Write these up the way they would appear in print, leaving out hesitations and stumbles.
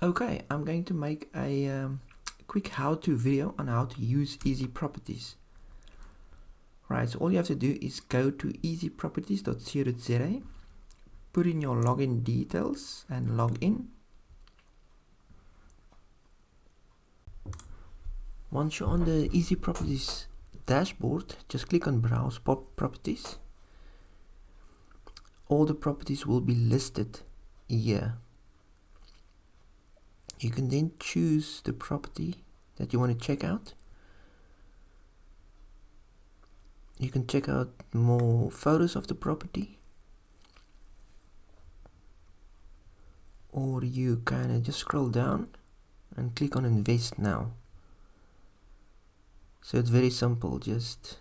Okay, I'm going to make a quick how-to video on how to use EasyProperties. Right, so all you have to do is go to easyproperties.co.za, put in your login details and log in. Once you're on the EasyProperties dashboard, just click on Browse Properties. All the properties will be listed here. You can then choose the property that you want to check out. You can check out more photos of the property, or you kind of just scroll down and click on Invest Now. So it's very simple, just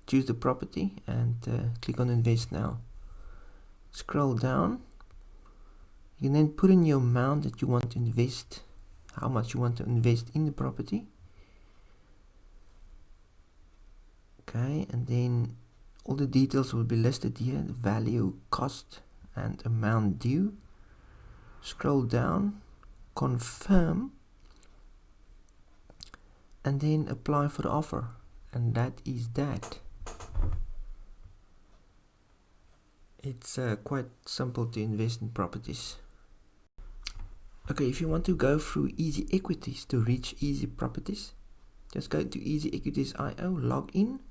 choose the property and click on Invest Now. Scroll down. You can then put in your amount that you want to invest, how much you want to invest in the property. Okay, and then all the details will be listed here: the value, cost, and amount due. Scroll down, confirm, and then apply for the offer. And that is that. It's quite simple to invest in properties. Okay, if you want to go through Easy Equities to reach EasyProperties, just go to EasyEquities.io, log in,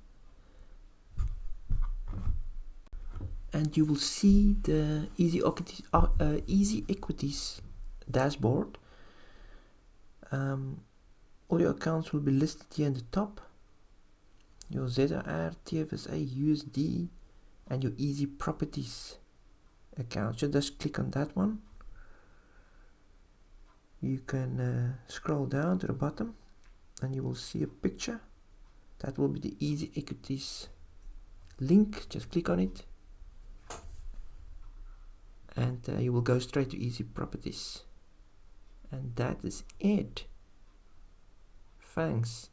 and you will see the Easy Equities dashboard. All your accounts will be listed here in the top. Your ZR, TFSA, USD, and your EasyProperties account. So just click on that one. You can scroll down to the bottom and you will see a picture. That will be the Easy Equities link. Just click on it and you will go straight to EasyProperties. And that is it. Thanks.